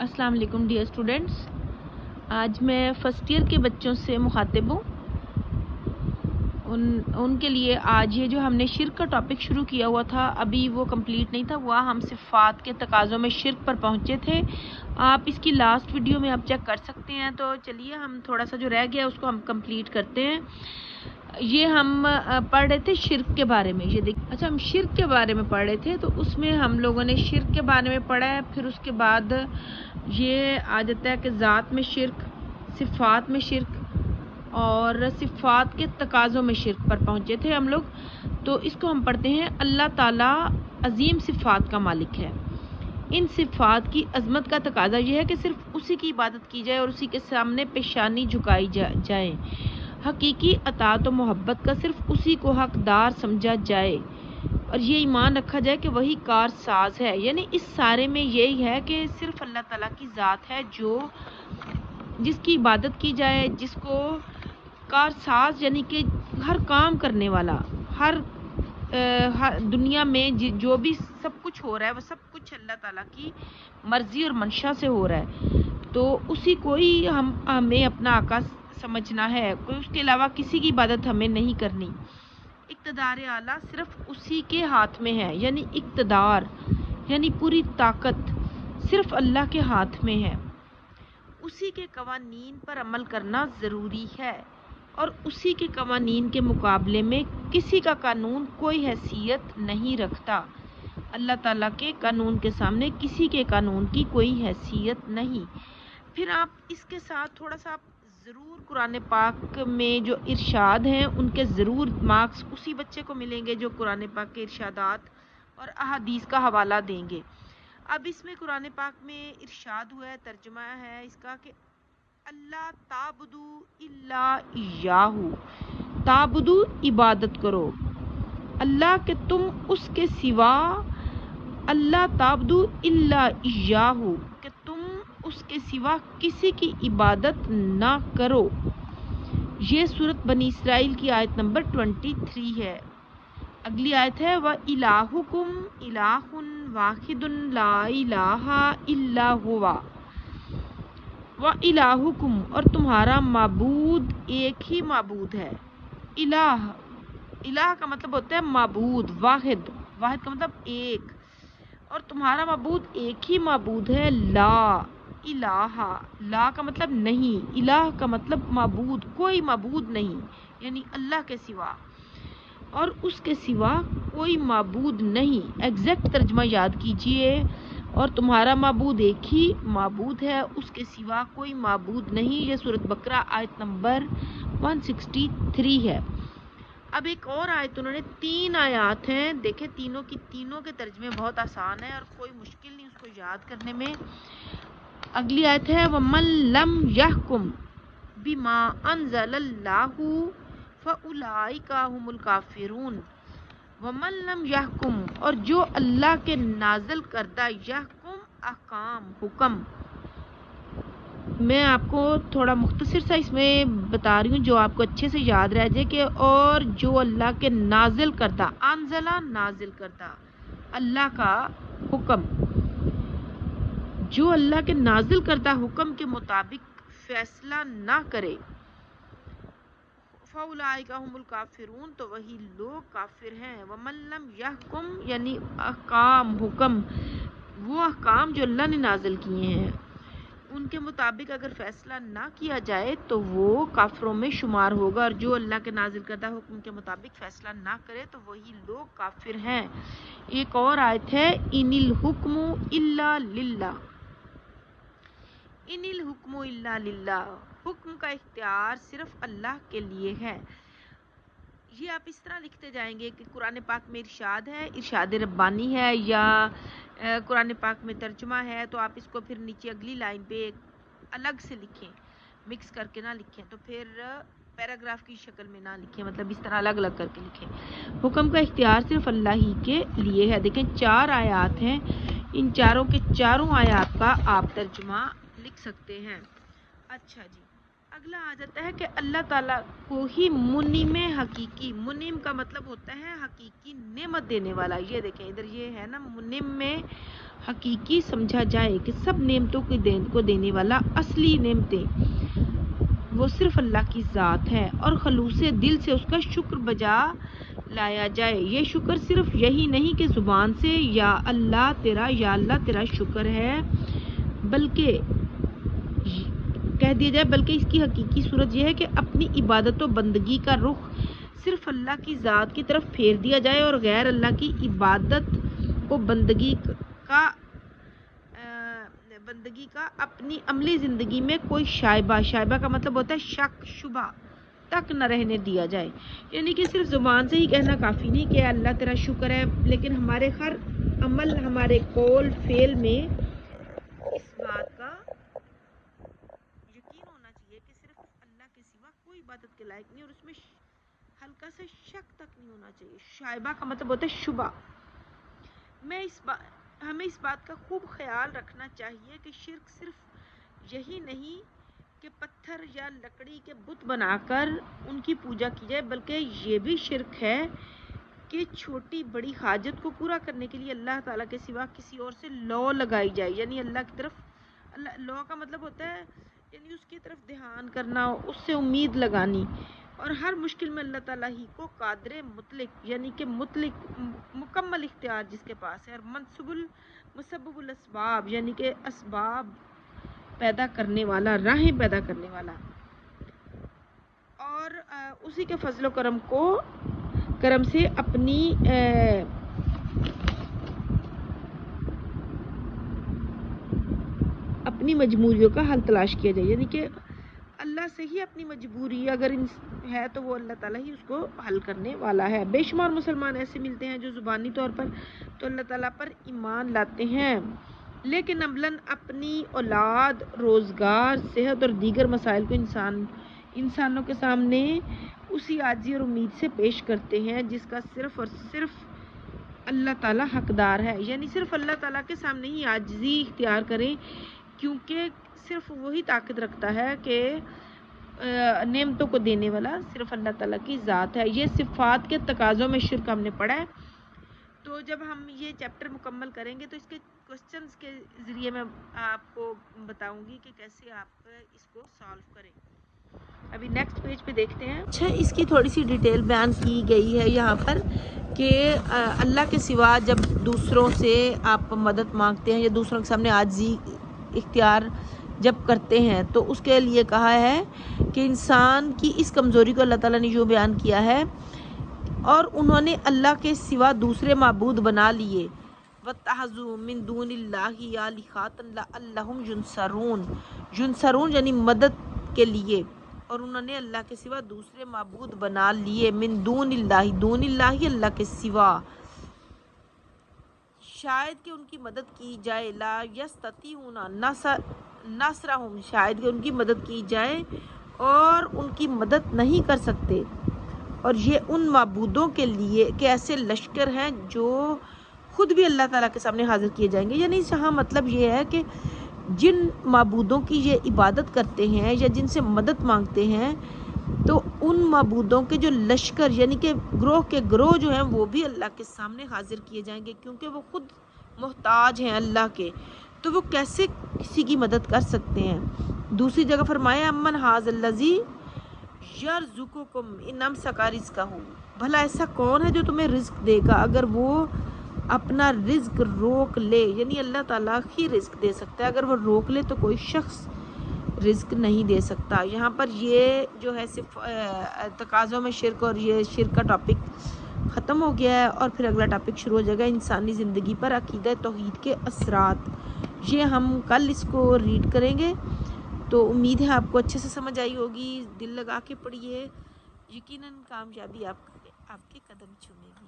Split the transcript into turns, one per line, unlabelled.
अस्सलाम वालेकुम dear students. आज मैं फ़र्स्ट ईयर के बच्चों से मुखातिब हूँ। उनके लिए आज ये जो हमने शिर्क का टॉपिक शुरू किया हुआ था, अभी वो कंप्लीट नहीं था हुआ। हम सिफ़ात के तकाज़ों में शिर्क पर पहुँचे थे। आप इसकी लास्ट वीडियो में आप चेक कर सकते हैं। तो चलिए हम थोड़ा सा जो रह गया उसको हम कंप्लीट करते हैं। ये हम पढ़ रहे थे शिर्क के बारे में। ये देखिए, अच्छा, हम शिर्क के बारे में पढ़ रहे थे, तो उसमें हम लोगों ने शिर्क के बारे में पढ़ा है। फिर उसके बाद ये आ जाता है कि ज़ात में शिर्क, सिफ़ात में शिर्क और सिफ़ात के तकाज़ों में शिर्क पर पहुँचे थे हम लोग। तो इसको हम पढ़ते हैं। अल्लाह ताला अजीम सिफ़ात का मालिक है। इन सिफ़ात की अज़मत का तकाज़ा यह है कि सिर्फ़ उसी की इबादत की जाए और उसी के सामने पेशानी झुकाई जाए। हकीकी अताअत और मोहब्बत का सिर्फ़ उसी को हकदार समझा जाए और ये ईमान रखा जाए कि वही कारसाज है। यानी इस सारे में यही है कि सिर्फ़ अल्लाह ताला की ज़ात है जो जिसकी इबादत की जाए, जिसको कारसाज यानी कि हर काम करने वाला, हर दुनिया में जो भी सब कुछ हो रहा है वो सब कुछ अल्लाह ताला की मर्ज़ी और मंशा से हो रहा है। तो उसी को ही हमें अपना आका समझना है। कोई उसके अलावा किसी की इबादत हमें नहीं करनी। इक़्तिदार आला सिर्फ उसी के हाथ में है। यानी इक़्तिदार यानी पूरी ताकत सिर्फ अल्लाह के हाथ में है। उसी के कवानीन पर अमल करना ज़रूरी है और उसी के कवानीन के मुकाबले में किसी का कानून कोई हैसियत नहीं रखता। अल्लाह ताला के कानून के सामने किसी के कानून की कोई हैसियत नहीं। फिर आप इसके साथ थोड़ा सा ज़रूर कुरान पाक में जो इरशाद हैं उनके ज़रूर मार्क्स उसी बच्चे को मिलेंगे जो कुरान पाक के इरशादात और अहादीस का हवाला देंगे। अब इसमें कुरान पाक में इरशाद हुआ है, तर्जुमा है इसका कि अल्लाह ताबुदू इल्ला इय्याहू, ताबुदू इबादत करो अल्लाह के तुम उसके सिवा, अल्लाह ताबुदू इल्ला इय्याहू कि तुम उसके सिवा किसी की इबादत ना करो। ये सूरत बनी इसराइल की आयत नंबर 23 है। अगली आयत है व इलाहुकुम इलाहुन वाहिदुन ला इलाहा इल्ला हुवा, व इलाहुकुम और तुम्हारा माबूद एक ही माबूद है। इलाह, इलाह का मतलब होता है माबूद, वाहिद, वाहिद का मतलब एक, और तुम्हारा माबूद एक ही माबूद है। ला इलाहा, ला का मतलब नहीं, इलाह का मतलब माबूद, कोई माबूद नहीं यानी अल्लाह के सिवा, और उसके सिवा कोई माबूद नहीं। एग्जैक्ट तर्जमा याद कीजिए। और तुम्हारा माबूद एक ही माबूद है, उसके सिवा कोई माबूद नहीं। ये सूरत बकरा आयत नंबर 163 है। अब एक और आयत, उन्होंने 3 आयत हैं, देखें तीनों के तर्जमे बहुत आसान है और कोई मुश्किल नहीं उसको याद करने में। अगली आयत है वमन लम यहकुम बिमा अनज़लल्लाहु फ़उलाइका हुमुल काफ़िरून। वमन लम यहकुम, और जो अल्लाह के नाज़िल करदा यहकुम अहकाम हुक्म, मैं आपको थोड़ा मुख्तसर सा इसमें बता रही हूँ जो आपको अच्छे से याद रह जाए कि और जो अल्लाह के नाजिल करदा, अनज़ला नाजिल करदा अल्लाह का हुक्म, जो अल्लाह के नाजिल करदा हुक्म के मुताबिक फैसला ना करे, फ़उलाइका हुमुल काफ़िरून, तो वही लोग काफिर हैं। वमन लम यहकुम यानी अहकाम हुक्म, वो अहकाम जो अल्लाह ने नाजिल किए हैं उनके मुताबिक अगर फैसला ना किया जाए तो वो काफिरों में शुमार होगा, और जो अल्लाह के नाजिल करदा हुक्म के मुताबिक फैसला ना करे तो वही लोग काफिर हैं। एक और आयत है इनिल हुक्मु इल्ला लिल्लाह, इनिल हुक्मु इल्ला लिल्लाह, हुक्म का इख्तियार सिर्फ अल्लाह के लिए है। ये आप इस तरह लिखते जाएंगे कि कुरान पाक में इरशाद है, इरशाद रब्बानी है या कुरान पाक में तर्जुमा है, तो आप इसको फिर नीचे अगली लाइन पे अलग से लिखें, मिक्स करके ना लिखें, तो फिर पैराग्राफ की शक्ल में ना लिखें, मतलब इस तरह अलग अलग करके लिखें। हुक्म का इख्तियार सिर्फ अल्लाह ही के लिए है। देखें 4 आयात हैं, इन चारों के चारों आयात का आप तर्जुमा लिख सकते हैं। अच्छा जी, اگلا آ جاتا ہے کہ اللہ تعالیٰ کو ہی منعم حقیقی، منعم کا مطلب ہوتا ہے حقیقی نعمت دینے والا. یہ دیکھیں ادھر یہ ہے نا، منعم میں حقیقی سمجھا جائے کہ سب نعمتوں کو دینے والا. اصلی نعمتیں وہ صرف اللہ کی ذات ہے اور خلوص دل سے اس کا شکر بجا لایا جائے. یہ شکر صرف یہی نہیں کہ زبان سے یا اللہ تیرا شکر ہے بلکہ کہہ دیا جائے، بلکہ اس کی حقیقی صورت یہ ہے کہ اپنی عبادت و بندگی کا رخ صرف اللہ کی ذات کی طرف پھیر دیا جائے اور غیر اللہ کی عبادت و بندگی کا اپنی عملی زندگی میں کوئی شائبہ کا مطلب ہوتا ہے شک شبہ تک نہ رہنے دیا جائے. یعنی کہ صرف زبان سے ہی کہنا کافی نہیں کہ اللہ تیرا شکر ہے، لیکن ہمارے ہر عمل، ہمارے قول فعل میں اس بات کا یقین ہونا چاہیے کہ صرف اللہ کے سوا کوئی عبادت کے لائق نہیں، اور اس میں ہلکا سا شک تک نہیں ہونا چاہیے. شائبہ کا مطلب ہوتا ہے شبہ. ہمیں اس بات کا خوب خیال رکھنا چاہیے کہ شرک صرف یہی نہیں کہ پتھر یا لکڑی کے بت بنا کر ان کی پوجا کی جائے، بلکہ یہ بھی شرک ہے کہ چھوٹی بڑی حاجت کو پورا کرنے کے لیے اللہ تعالیٰ کے سوا کسی اور سے لو لگائی جائے. یعنی اللہ کی طرف، لو کا مطلب ہوتا ہے یعنی اس کی طرف دھیان کرنا، اس سے امید لگانی. اور ہر مشکل میں اللہ تعالیٰ ہی کو قادر مطلق، یعنی کہ مکمل اختیار جس کے پاس ہے، اور مسبب الاسباب یعنی کہ اسباب پیدا کرنے والا، راہیں پیدا کرنے والا، اور اسی کے فضل و کرم سے اپنی مجبوریوں کا حل تلاش کیا جائے. یعنی کہ اللہ سے ہی اپنی مجبوری اگر ہے تو وہ اللہ تعالیٰ ہی اس کو حل کرنے والا ہے. بے شمار مسلمان ایسے ملتے ہیں جو زبانی طور پر تو اللہ تعالیٰ پر ایمان لاتے ہیں، لیکن عملاً اپنی اولاد، روزگار، صحت اور دیگر مسائل کو انسانوں کے سامنے اسی عاجزی اور امید سے پیش کرتے ہیں جس کا صرف اور صرف اللہ تعالیٰ حقدار ہے. یعنی صرف اللہ تعالیٰ کے سامنے ہی عاجزی اختیار کریں، کیونکہ صرف وہی طاقت رکھتا ہے کہ نعمتوں کو دینے والا صرف اللہ تعالیٰ کی ذات ہے. یہ صفات کے تقاضوں میں شرک ہم نے پڑھا ہے. تو جب ہم یہ چیپٹر مکمل کریں گے تو اس کے کوسچنز کے ذریعے میں آپ کو بتاؤں گی کہ کیسے آپ اس کو سالو کریں. ابھی نیکسٹ پیج پہ دیکھتے ہیں. اچھا، اس کی تھوڑی سی ڈیٹیل بیان کی گئی ہے یہاں پر کہ اللہ کے سوا جب دوسروں سے آپ مدد مانگتے ہیں یا دوسروں کے سامنے عاجزی اختیار جب کرتے ہیں تو اس کے لیے کہا ہے کہ انسان کی اس کمزوری کو اللہ تعالیٰ نے جو بیان کیا ہے، اور انہوں نے اللہ کے سوا دوسرے معبود بنا لیے. وَاتَّخَذُوا مِن دُونِ اللَّهِ آلِهَةً لَعَلَّهُمْ يُنصَرُونَ یعنی مدد کے لیے، اور انہوں نے اللہ کے سوا دوسرے معبود بنا لیے. من دون اللہ اللہ کے سوا، شاید کہ ان کی مدد کی جائے. لا یستطیعون نصرہم شاید کہ ان کی مدد کی جائے اور ان کی مدد نہیں کر سکتے. اور یہ ان معبودوں کے لیے کہ ایسے لشکر ہیں جو خود بھی اللہ تعالیٰ کے سامنے حاضر کیے جائیں گے. یعنی یہاں مطلب یہ ہے کہ جن معبودوں کی یہ عبادت کرتے ہیں یا جن سے مدد مانگتے ہیں تو ان معبودوں کے جو لشکر یعنی کہ گروہ کے گروہ جو ہیں وہ بھی اللہ کے سامنے حاضر کیے جائیں گے، کیونکہ وہ خود محتاج ہیں اللہ کے، تو وہ کیسے کسی کی مدد کر سکتے ہیں. دوسری جگہ فرمایا امن ھذا الذی یرزقکم ان امسک رزقہ، بھلا ایسا کون ہے جو تمہیں رزق دے گا اگر وہ اپنا رزق روک لے. یعنی اللہ تعالیٰ ہی رزق دے سکتا ہے، اگر وہ روک لے تو کوئی شخص رزق نہیں دے سکتا. یہاں پر یہ جو ہے صرف تقاضوں میں شرک، اور یہ شرک کا ٹاپک ختم ہو گیا ہے، اور پھر اگلا ٹاپک شروع ہو جائے گا انسانی زندگی پر عقیدہ توحید کے اثرات. یہ ہم کل اس کو ریڈ کریں گے. تو امید ہے آپ کو اچھے سے سمجھ آئی ہوگی. دل لگا کے پڑھیے، یقیناً کامیابی آپ کے قدم چومے گی.